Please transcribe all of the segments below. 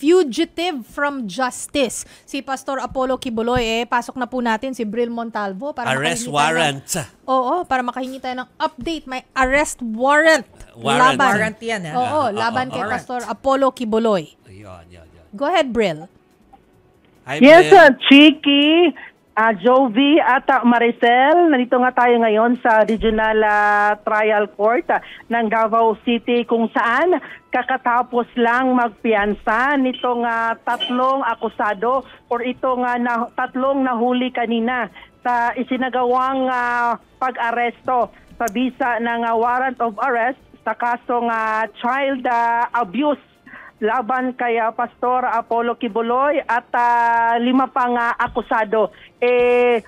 fugitive from justice. Si Pastor Apollo Quiboloy, pasok na po natin si Bril Montalvo para arrest warrant. Oo, para makahingi tayo ng update. May arrest warrant. Warrant yan. Oo, laban kay Pastor Apollo Quiboloy. Yan. Go ahead, Bril. Hi, yes, Bril. Chiki, Jovi at Maricel. Nandito nga tayo ngayon sa Regional Trial Court ng Davao City kung saan kakatapos lang magpiyansa nitong tatlong akusado or itong tatlong nahuli kanina sa isinagawang pag-aresto sa bisa ng warrant of arrest sa kasong child abuse laban kay Pastor Apollo Quiboloy at 5 pang akusado.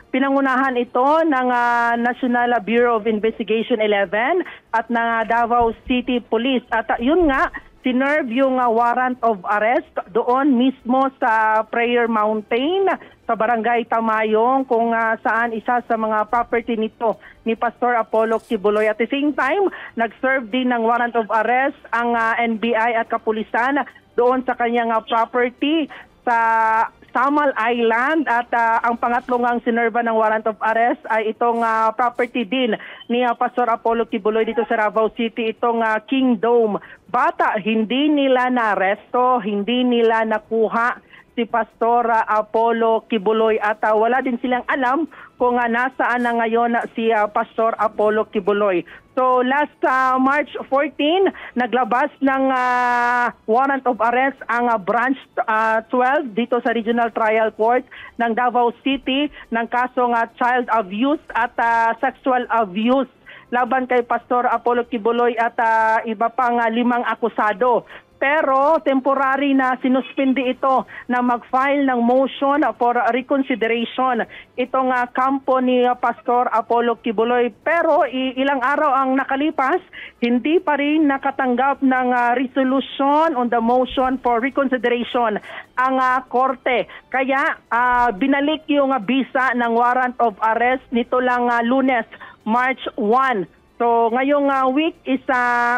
Pinangunahan ito ng National Bureau of Investigation 11 at ng Davao City Police. At yun nga, sinerve yung warrant of arrest doon mismo sa Prayer Mountain sa Barangay Tamayong kung saan isa sa mga property nito ni Pastor Apollo Quiboloy. At the same time, nag-serve din ng warrant of arrest ang NBI at kapulisan doon sa kanyang property sa Samal Island at ang pangatlong ang sinerva ng warrant of arrest ay itong property din ni Pastor Apollo Quiboloy dito sa Davao City, itong King Dome. Bata, hindi nila na-aresto, hindi nila nakuha si Pastor Apollo Quiboloy at wala din silang alam kung nasaan na ngayon si Pastor Apollo Quiboloy. So last March 14, naglabas ng warrant of arrest ang Branch 12 dito sa Regional Trial Court ng Davao City ng kasong child abuse at sexual abuse laban kay Pastor Apollo Quiboloy at iba pang 5 akusado. Pero temporary na sinuspindi ito na mag-file ng motion for reconsideration itong kampo ni Pastor Apollo Quiboloy. Pero ilang araw ang nakalipas, hindi pa rin nakatanggap ng resolution on the motion for reconsideration ang korte. Kaya binalik yung bisa ng warrant of arrest nito lang Lunes, March 1. So ngayong week is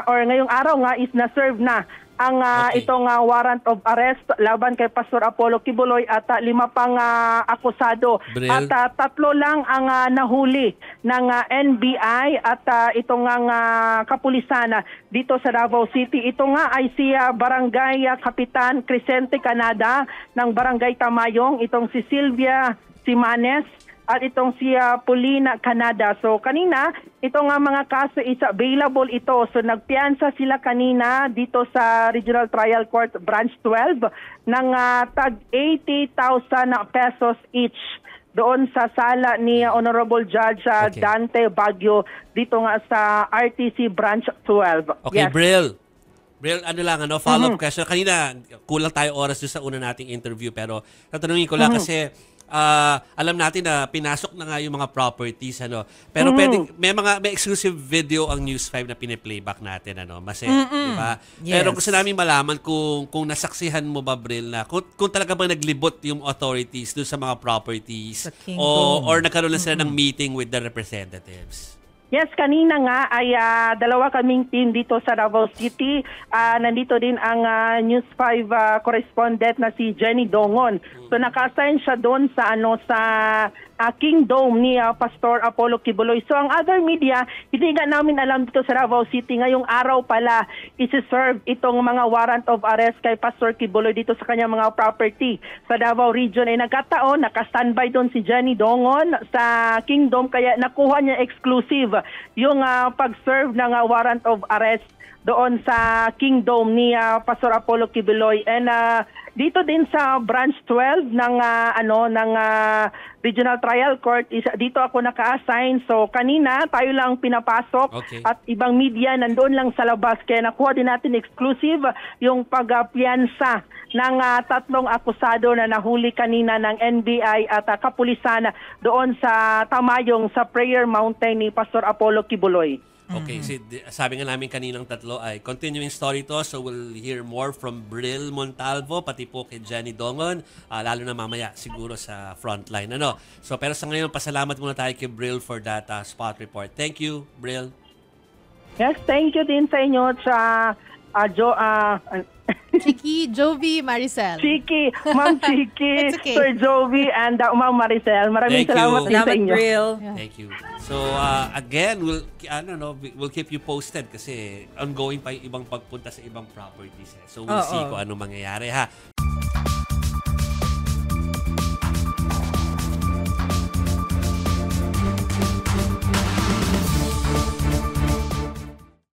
ngayong araw nga is na-serve na ang itong warrant of arrest laban kay Pastor Apollo Quiboloy at 5 pang akusado. Bril. At 3 lang ang nahuli ng NBI at itong kapulisan dito sa Davao City. Ito nga ay si Barangay Kapitan Crescente Canada ng Barangay Tamayong, itong si Sylvia Simanes at itong si Paulina Canada. So kanina, itong mga kaso is available ito. So nagpiyansa sila kanina dito sa Regional Trial Court Branch 12 ng tag 80,000 pesos each doon sa sala ni Honorable Judge Dante Baguio dito nga sa RTC Branch 12. Okay, yes. Bril, ano lang, follow-up question. Kanina, kulang tayo oras sa una nating interview, pero tatanungin ko lang kasi alam natin na pinasok na nga yung mga properties, pero pwedeng, may exclusive video ang News 5 na pine-playback natin, diba? Yes. Pero gusto namin malaman kung nasaksihan mo ba, Bril, na kung talaga bang naglibot yung authorities doon sa mga properties or nagkaroon lang sila ng meeting with the representatives. Yes, kanina nga ay 2 kaming team dito sa Davao City. Nandito din ang News 5 correspondent na si Jenny Dongon. So naka-assign siya doon sa King Dome ni Pastor Apollo Quiboloy. So ang other media, hindi nga namin alam dito sa Davao City ngayong araw pala isi-serve itong mga warrant of arrest kay Pastor Quiboloy dito sa kanyang mga property sa Davao region. Ay nagkataon, naka-standby doon si Jenny Dongon sa King Dome kaya nakuha niya exclusive yung pag-serve ng warrant of arrest doon sa King Dome ni Pastor Apollo Quiboloy. And dito din sa Branch 12 ng Regional Trial Court, dito ako naka-assign. So kanina tayo lang pinapasok at ibang media nandoon lang sa labas. Kaya nakuha din natin exclusive yung pagpiyansa ng 3 akusado na nahuli kanina ng NBI at kapulisan doon sa Tamayong sa Prayer Mountain ni Pastor Apollo Quiboloy. Okay, sabi nga namin kaninang 3 ay continuing story to, so we'll hear more from Bril Montalvo, pati po kay Jenny Dongon, lalo na mamaya siguro sa frontline. So pero sa ngayon, pasalamat muna tayo kay Bril for that spot report. Thank you, Bril. Yes, thank you din sa inyo sa Chiki, Jovi, Maricel. Chiki, Ma'am Chiki, It's okay. Sir Jovi, and Ma'am Maricel. Maraming Thank salamat you. din sa Salamat, inyo. Brill. Thank you. So, again, we'll keep you posted kasi ongoing pa yung ibang pagpunta sa ibang properties. So, we'll see kung ano mangyayari, ha?